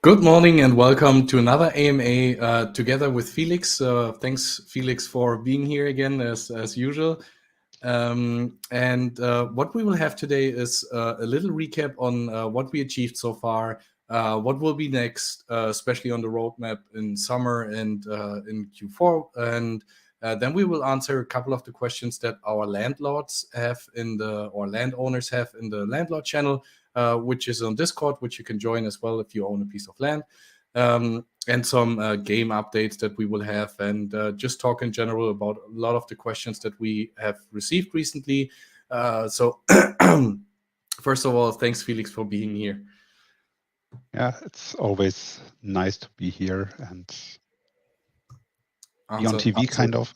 Good morning and welcome to another AMA together with Felix. Thanks, Felix, for being here again as usual. What we will have today is a little recap on what we achieved so far, what will be next, especially on the roadmap in summer and in Q4. Then we will answer a couple of the questions that our landlords have or landowners have in the landlord channel, which is on Discord, which you can join as well if you own a piece of land. And some game updates that we will have, and just talk in general about a lot of the questions that we have received recently. So first of all, thanks, Felix, for being here. Yeah, it's always nice to be here and be on TV, kind of.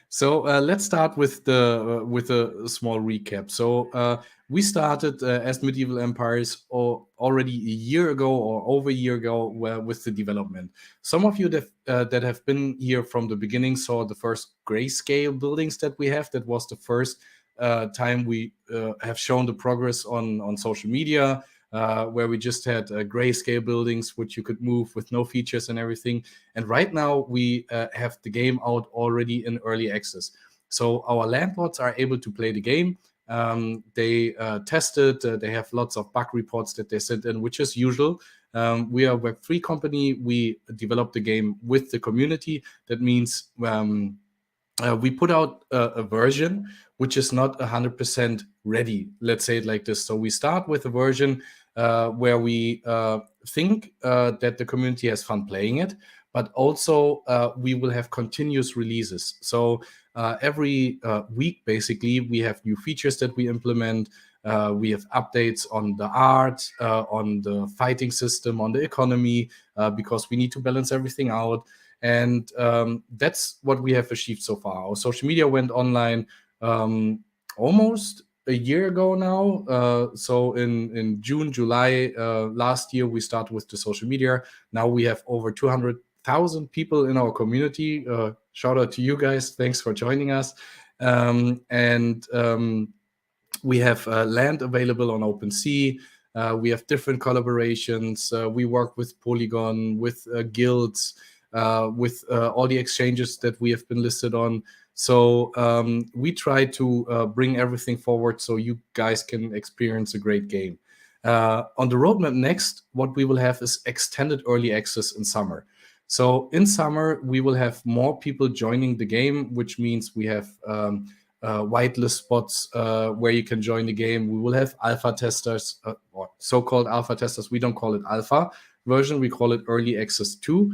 So let's start with a small recap. So we started as Medieval Empires already a year ago or over a year ago with the development. Some of you that have been here from the beginning saw the first grayscale buildings that we have. That was the first time we have shown the progress on social media. Where we just had grayscale buildings which you could move with no features and everything. And right now we have the game out already in early access. So our landlords are able to play the game. They tested, they have lots of bug reports that they sent in, which is usual. We are a Web3 company. We develop the game with the community. That means we put out a version which is not 100% ready. Let's say it like this. So we start with a version where we think that the community has fun playing it, but also we will have continuous releases. So every week, basically, we have new features that we implement. We have updates on the art, on the fighting system, on the economy, because we need to balance everything out. And that's what we have achieved so far. Our social media went online almost a year ago now. So in June, July last year, we started with the social media. Now we have over 200,000 people in our community. Shout out to you guys. Thanks for joining us. We have land available on OpenSea. We have different collaborations. We work with Polygon, with guilds, with all the exchanges that we have been listed on. So we try to bring everything forward so you guys can experience a great game. On the roadmap next, what we will have is extended early access in summer. So in summer, we will have more people joining the game, which means we have whitelist spots where you can join the game. We will have alpha testers, or so-called alpha testers. We don't call it alpha version, we call it early access 2,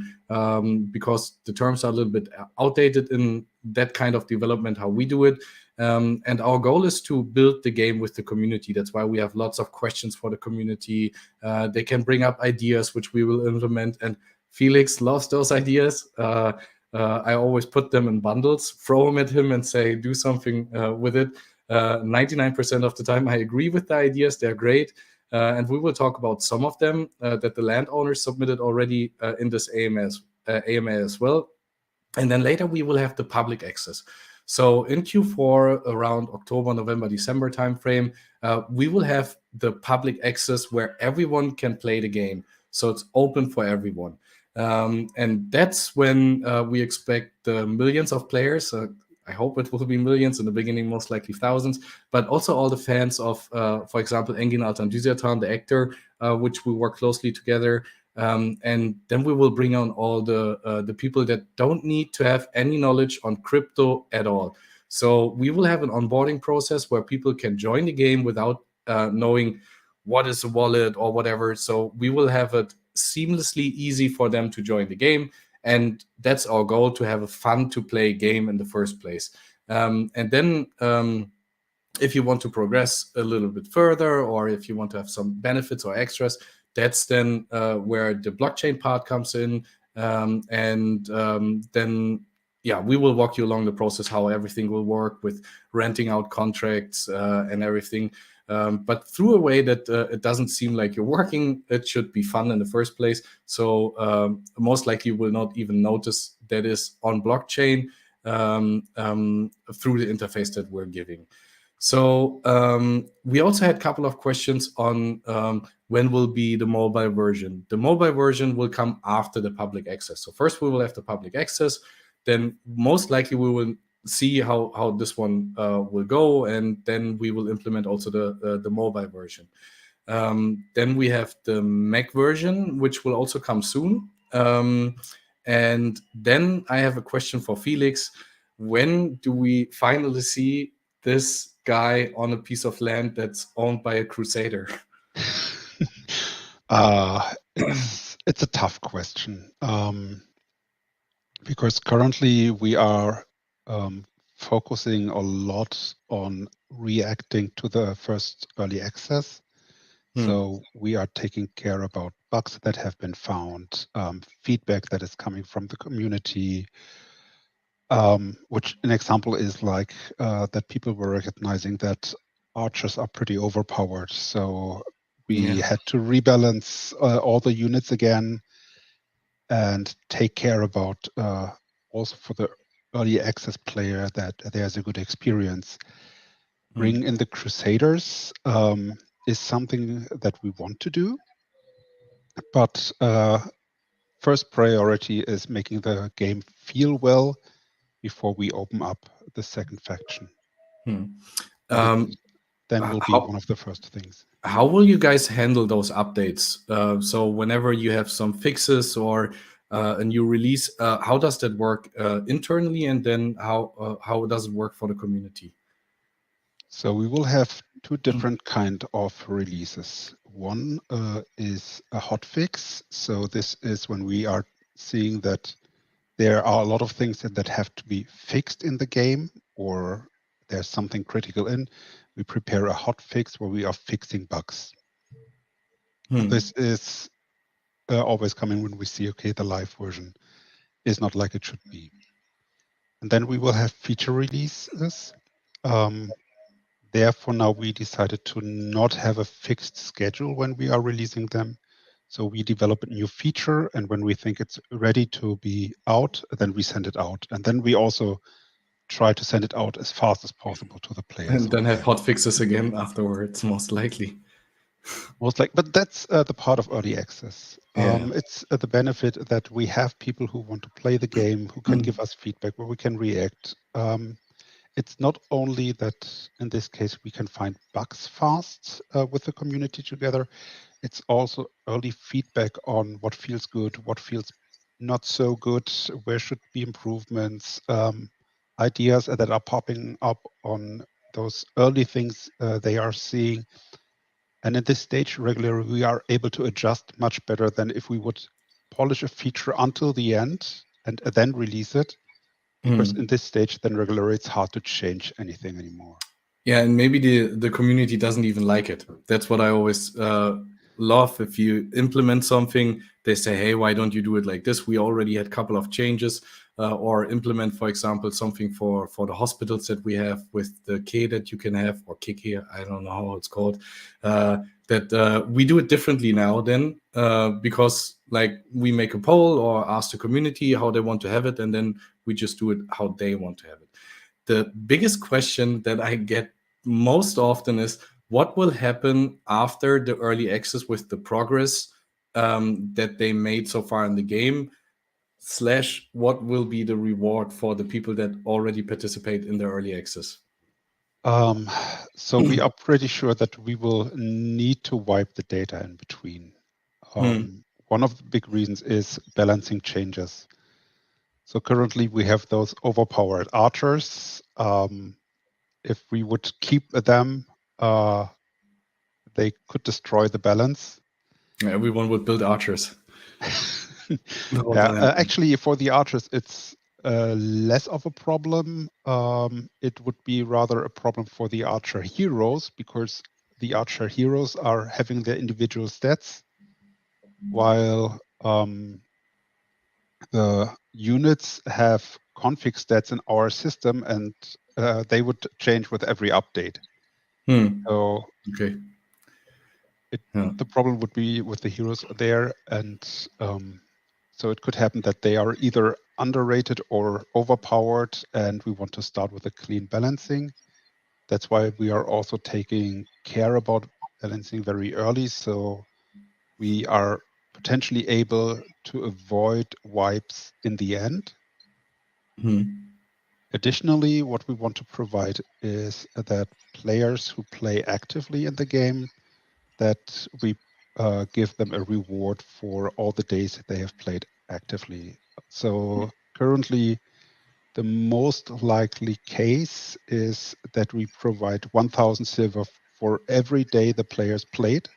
because the terms are a little bit outdated in that kind of development, how we do it. And our goal is to build the game with the community. That's why we have lots of questions for the community. They can bring up ideas which we will implement, and Felix loves those ideas. I always put them in bundles, throw them at him and say, do something with it. 99% of the time I agree with the ideas, they're great. And we will talk about some of them that the landowners submitted already in this AMA as well. And then later we will have the public access. So in Q4, around October, November, December timeframe, we will have the public access where everyone can play the game. So it's open for everyone. And that's when we expect millions of players. I hope it will be millions, in the beginning most likely thousands, but also all the fans of, for example, Engin Altan Düzyatan, the actor, which we work closely together. And then we will bring on all the people that don't need to have any knowledge on crypto at all. So we will have an onboarding process where people can join the game without knowing what is a wallet or whatever. So we will have it seamlessly easy for them to join the game. And that's our goal, to have a fun to play game in the first place. And then if you want to progress a little bit further, or if you want to have some benefits or extras, that's then where the blockchain part comes in. Then, yeah, we will walk you along the process, how everything will work with renting out contracts and everything. But through a way that it doesn't seem like you're working. It should be fun in the first place. So most likely you will not even notice that is on blockchain through the interface that we're giving. So we also had a couple of questions on when will be the mobile version. The mobile version will come after the public access. So first we will have the public access, then most likely we will see how this one will go, and then we will implement also the mobile version. Then we have the Mac version, which will also come soon. And then I have a question for Felix. When do we finally see this guy on a piece of land that's owned by a crusader? It's a tough question, because currently we are focusing a lot on reacting to the first early access. So we are taking care about bugs that have been found, feedback that is coming from the community, which an example is like that people were recognizing that archers are pretty overpowered. So we had to rebalance all the units again and take care about also for the early access player that there's a good experience. Bring in the Crusaders is something that we want to do, but first priority is making the game feel well before we open up the second faction. Then will be one of the first things. How will you guys handle those updates? So whenever you have some fixes or a new release, how does that work internally, and then how does it work for the community? So we will have two different kind of releases. One is a hotfix. So this is when we are seeing that there are a lot of things that have to be fixed in the game, or there's something critical in. We prepare a hotfix where we are fixing bugs. This is always coming when we see, okay, the live version is not like it should be. And then we will have feature releases. Therefore, now we decided to not have a fixed schedule when we are releasing them. So we develop a new feature, and when we think it's ready to be out, then we send it out. And then we also try to send it out as fast as possible to the players. And then have hot fixes again afterwards, most likely. But that's the part of early access. It's the benefit that we have people who want to play the game, who can give us feedback, where we can react. It's not only that in this case we can find bugs fast with the community together. It's also early feedback on what feels good, what feels not so good, where should be improvements, ideas that are popping up on those early things they are seeing. And at this stage, regularly, we are able to adjust much better than if we would polish a feature until the end and then release it. Because in this stage, then regularly, it's hard to change anything anymore. Yeah, and maybe the community doesn't even like it. That's what I always love. If you implement something, they say, hey, why don't you do it like this? We already had a couple of changes. Or implement, for example, something for the hospitals that we have with the K that you can have, or kick here, I don't know how it's called, that we do it differently now then, because like we make a poll or ask the community how they want to have it, and then we just do it how they want to have it. The biggest question that I get most often is, what will happen after the early access with the progress that they made so far in the game? / what will be the reward for the people that already participate in the early access? So we are pretty sure that we will need to wipe the data in between. One of the big reasons is balancing changes. So currently we have those overpowered archers. If we would keep them, they could destroy the balance. Everyone would build archers. Actually, for the archers, it's less of a problem. It would be rather a problem for the archer heroes, because the archer heroes are having their individual stats, while the units have config stats in our system, and they would change with every update. So okay. The problem would be with the heroes there, and so it could happen that they are either underrated or overpowered, and we want to start with a clean balancing. That's why we are also taking care about balancing very early. So we are potentially able to avoid wipes in the end. Additionally, what we want to provide is that players who play actively in the game, that we give them a reward for all the days that they have played actively. So currently, the most likely case is that we provide 1,000 silver for every day the players played.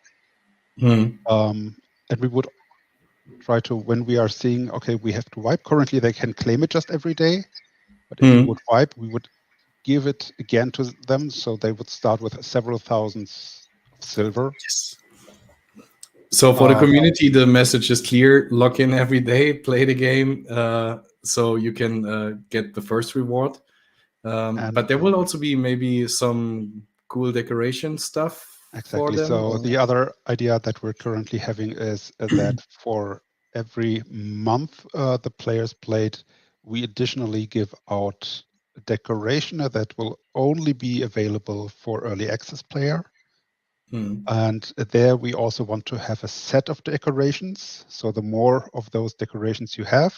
And we would try to, when we are seeing, okay, we have to wipe. Currently, they can claim it just every day. But if we would wipe, we would give it again to them. So they would start with several thousands of silver. Yes. So for the community, the message is clear: log in every day, play the game, so you can get the first reward. But there will also be maybe some cool decoration stuff. Exactly. For them, so the other idea that we're currently having is that for every month the players played, we additionally give out a decoration that will only be available for early access player. And there we also want to have a set of decorations. So the more of those decorations you have,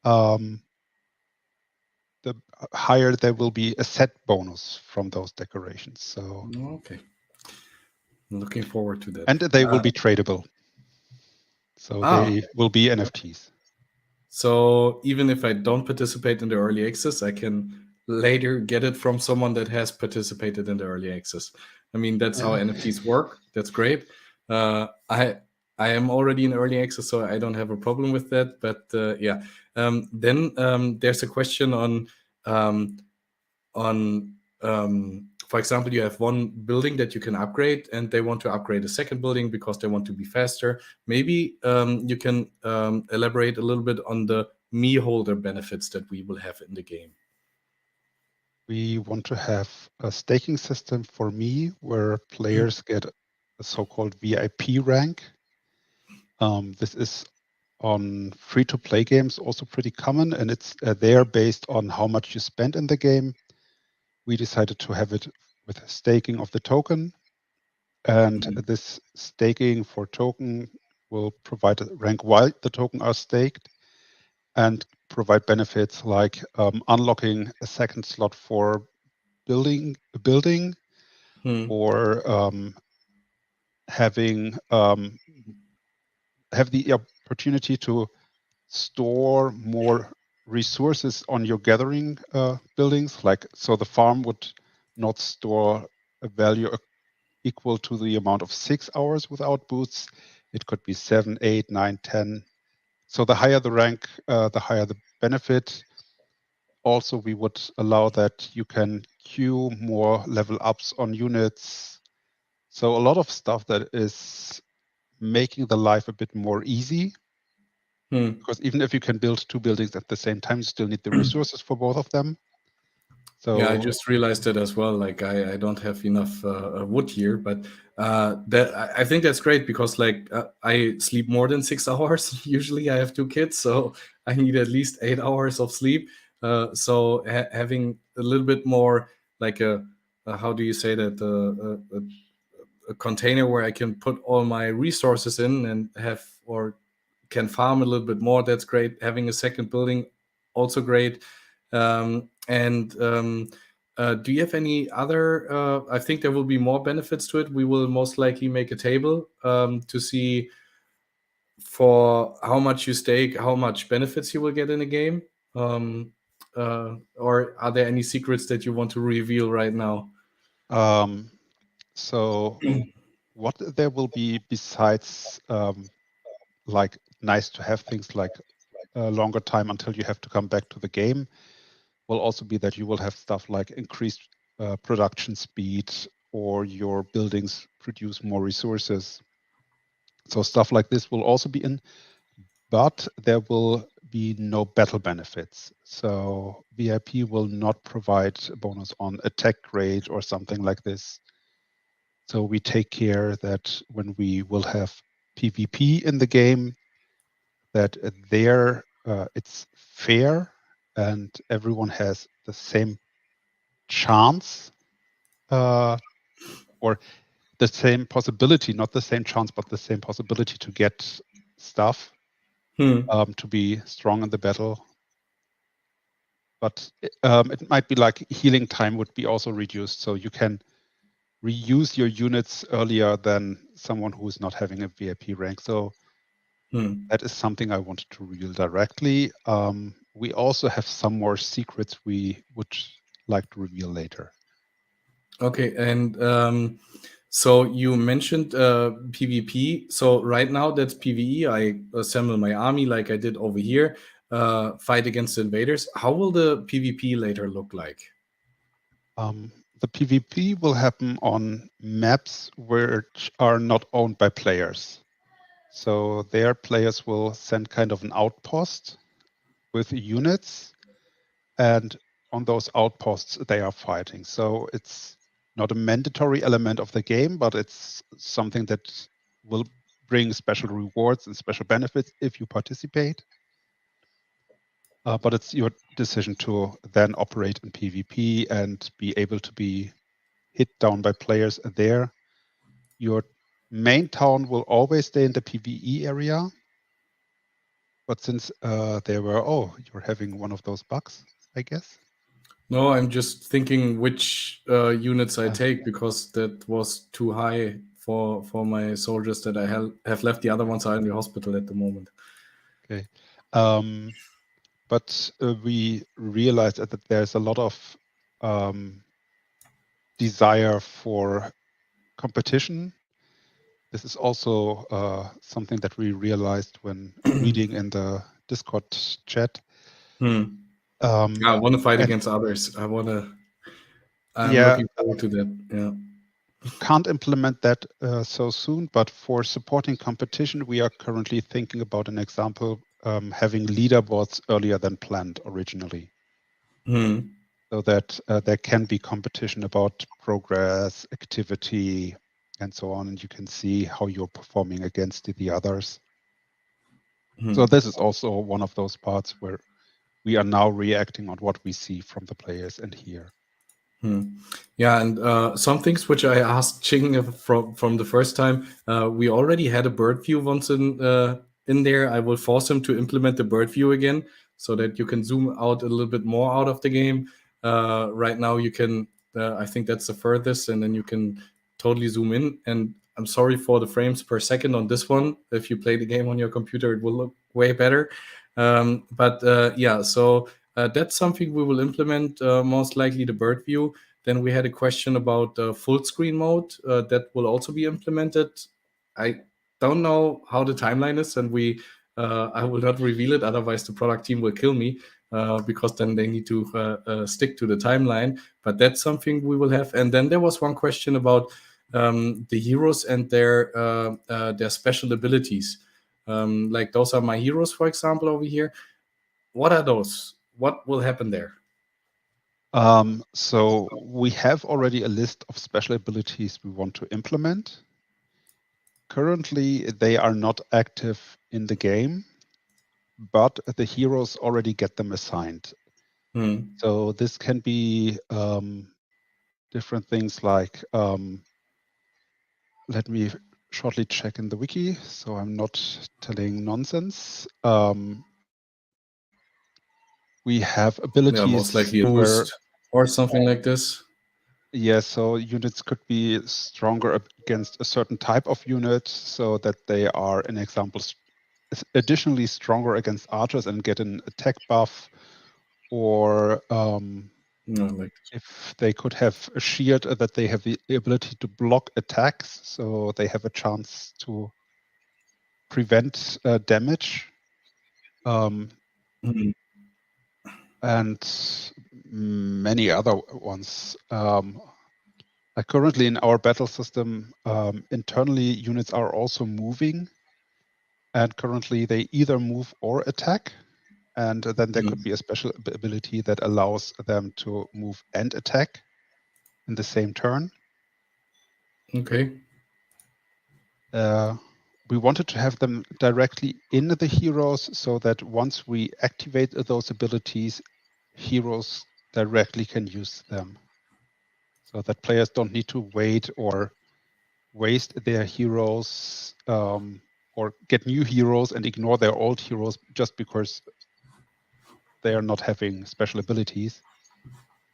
the higher there will be a set bonus from those decorations. So okay, I'm looking forward to that. And they will be tradable. So they will be NFTs. So even if I don't participate in the early access, I can later get it from someone that has participated in the early access. I mean, that's how NFTs work. That's great. I am already in early access, so I don't have a problem with that. But yeah, then there's a question for example, you have one building that you can upgrade, and they want to upgrade a second building because they want to be faster. Maybe you can elaborate a little bit on the MEE holder benefits that we will have in the game. We want to have a staking system for MEE where players get a so-called VIP rank. This is on free-to-play games also pretty common, and it's there based on how much you spend in the game. We decided to have it with staking of the token, and this staking for token will provide a rank while the token are staked and provide benefits like unlocking a second slot for building a building or having have the opportunity to store more resources on your gathering buildings. Like, so the farm would not store a value equal to the amount of 6 hours without boosts. It could be 7, 8, 9, 10. So the higher the rank, the higher the benefit. Also, we would allow that you can queue more level ups on units. So a lot of stuff that is making the life a bit more easy. Because even if you can build two buildings at the same time, you still need the resources for both of them. So yeah, I just realized that as well. Like I don't have enough wood here, but I think that's great because like I sleep more than 6 hours. Usually, I have 2 kids, so I need at least 8 hours of sleep. So having a little bit more like a how do you say that a container where I can put all my resources in and have or can farm a little bit more. That's great. Having a second building, also great. Do you have any other? I think there will be more benefits to it. We will most likely make a table to see for how much you stake, how much benefits you will get in a game. Or are there any secrets that you want to reveal right now? So what there will be besides like nice to have things like a longer time until you have to come back to the game will also be that you will have stuff like increased production speed or your buildings produce more resources. So stuff like this will also be in, but there will be no battle benefits. So VIP will not provide a bonus on attack rate or something like this. So we take care that when we will have PvP in the game, that there it's fair and everyone has the same chance. or the same possibility, not the same chance, but the same possibility to get stuff, to be strong in the battle. But it might be like healing time would be also reduced, so you can reuse your units earlier than someone who is not having a VIP rank. So that is something I wanted to reveal directly. We also have some more secrets we would like to reveal later. Okay, and so you mentioned PvP. So right now that's PvE. I assemble my army like I did over here, fight against the invaders. How will the PvP later look like? The PvP will happen on maps which are not owned by players. So their players will send kind of an outpost with units, and on those outposts they are fighting. So it's not a mandatory element of the game, but it's something that will bring special rewards and special benefits if you participate. But it's your decision to then operate in PvP and be able to be hit down by players there. Your main town will always stay in the PvE area. But since you're having one of those bugs, I guess. No, I'm just thinking which units I take, because that was too high for my soldiers that I have left. The other ones are in the hospital at the moment. Okay. But we realized that there's a lot of desire for competition. This is also something that we realized when reading in the Discord chat. I want to fight against others. I'm looking forward to that. Yeah. We can't implement that so soon, but for supporting competition, we are currently thinking about an example, having leaderboards earlier than planned originally. So that there can be competition about progress, activity, and so on, and you can see how you're performing against the others. So this is also one of those parts where we are now reacting on what we see from the players and hear. Yeah, and some things which I asked Ching from the first time, we already had a bird view once in there. I will force him to implement the bird view again, so that you can zoom out a little bit more out of the game. Right now you can, I think that's the furthest, and then you can totally zoom in. And I'm sorry for the frames per second on this one. If you play the game on your computer, it will look way better. Yeah, so that's something we will implement, most likely the bird view. Then we had a question about full screen mode that will also be implemented. I don't know how the timeline is, and I will not reveal it, otherwise the product team will kill me, because then they need to stick to the timeline. But that's something we will have. And then there was one question about the heroes and their special abilities. Like those are my heroes, for example, over here. What are those? What will happen there? So we have already a list of special abilities we want to implement. Currently, they are not active in the game, but the heroes already get them assigned. So this can be different things like, let me shortly check in the wiki so I'm not telling nonsense. We have abilities. Yeah, most likely a boost or something like this. Yeah, so units could be stronger against a certain type of unit, so that they are, in examples, additionally stronger against archers and get an attack buff, or if they could have a shield, that they have the ability to block attacks, so they have a chance to prevent damage. And many other ones. Currently in our battle system, internally units are also moving, and currently they either move or attack, and then there could be a special ability that allows them to move and attack in the same turn. Okay. We wanted to have them directly in the heroes, so that once we activate those abilities, heroes directly can use them. so that players don't need to wait or waste their heroes or get new heroes and ignore their old heroes just because they are not having special abilities.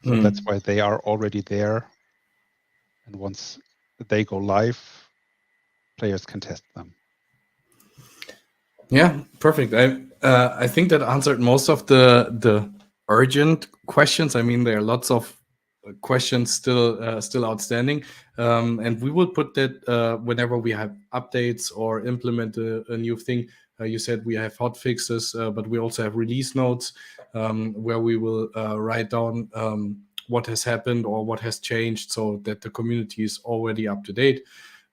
So that's why they are already there. And once they go live, players can test them. Yeah, perfect. I think that answered most of the urgent questions. I mean, there are lots of questions still outstanding, and we will put that whenever we have updates or implement a new thing. You said we have hot fixes, but we also have release notes where we will write down what has happened or what has changed, so that the community is already up to date.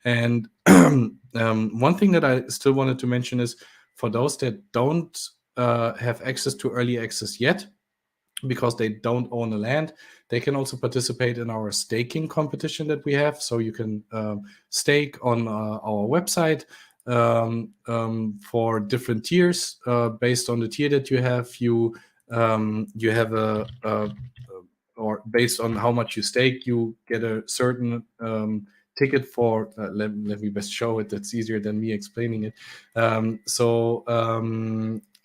And one thing that I still wanted to mention is, for those that don't have access to early access yet, because they don't own a land, they can also participate in our staking competition that we have. So you can stake on our website for different tiers. Based on the tier that you have, you have or based on how much you stake, you get a certain ticket for. Let me best show it. That's easier than me explaining it.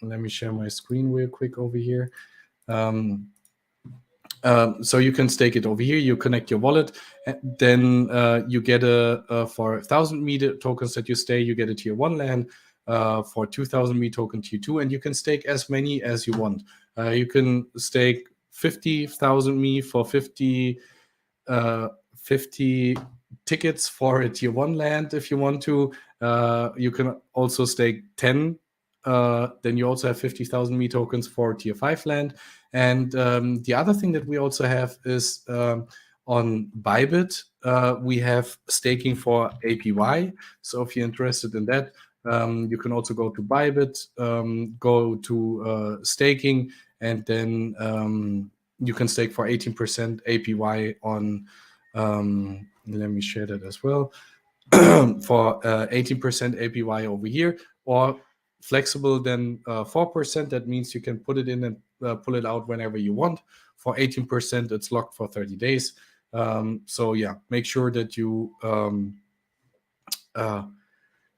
Let me share my screen real quick over here. So you can stake it over here. You connect your wallet, and then you get for 1,000 MEE tokens that you stay, you get a tier 1 land. For 2,000 MEE token tier 2, and you can stake as many as you want. You can stake 50,000 MEE for 50 tickets for a tier 1 land if you want to. You can also stake 10. Then you also have 50,000 MEE tokens for tier 5 land. And the other thing that we also have is on Bybit, we have staking for APY. So if you're interested in that, you can also go to Bybit, go to staking, and then you can stake for 18% APY on, let me share that as well, for 18% APY over here, or flexible then 4%. That means you can put it in and pull it out whenever you want. For 18%, it's locked for 30 days. So yeah, make sure that you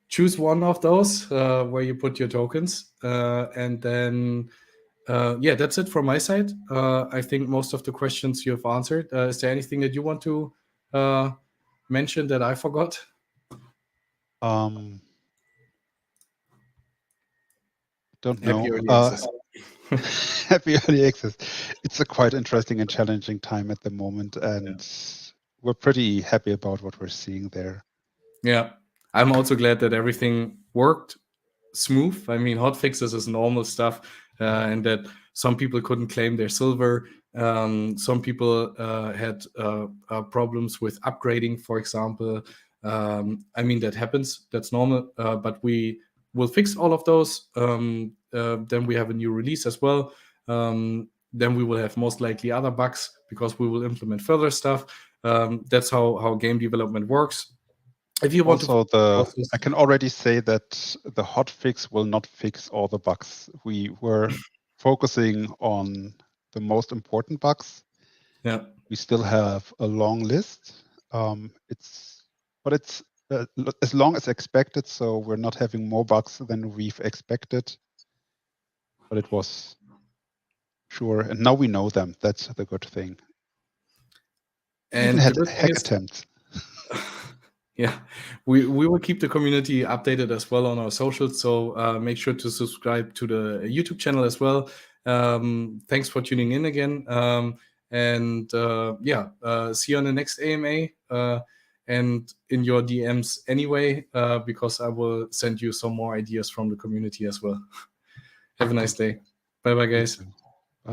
choose one of those where you put your tokens, and then yeah, that's it from my side. I think most of the questions you have answered. Is there anything that you want to mention that I forgot? Don't know. Happy early access. Happy early access. It's a quite interesting and challenging time at the moment, and we're pretty happy about what we're seeing there. Yeah, I'm also glad that everything worked smooth. I mean, hot fixes is normal stuff, and that some people couldn't claim their silver. Some people had problems with upgrading, for example. I mean, that happens. That's normal. But we will fix all of those. Then we have a new release as well. Then we will have most likely other bugs because we will implement further stuff. That's how game development works. If you want also, I can already say that the hot fix will not fix all the bugs. We were focusing on the most important bugs. Yeah, we still have a long list. It's as long as expected. So we're not having more bugs than we've expected. But it was sure, and now we know them. That's the good thing. And even had hack attempts. Yeah, we will keep the community updated as well on our socials. So make sure to subscribe to the YouTube channel as well. Thanks for tuning in again. Yeah, see you on the next AMA and in your DMs anyway, because I will send you some more ideas from the community as well. Have a nice day. Bye-bye, guys.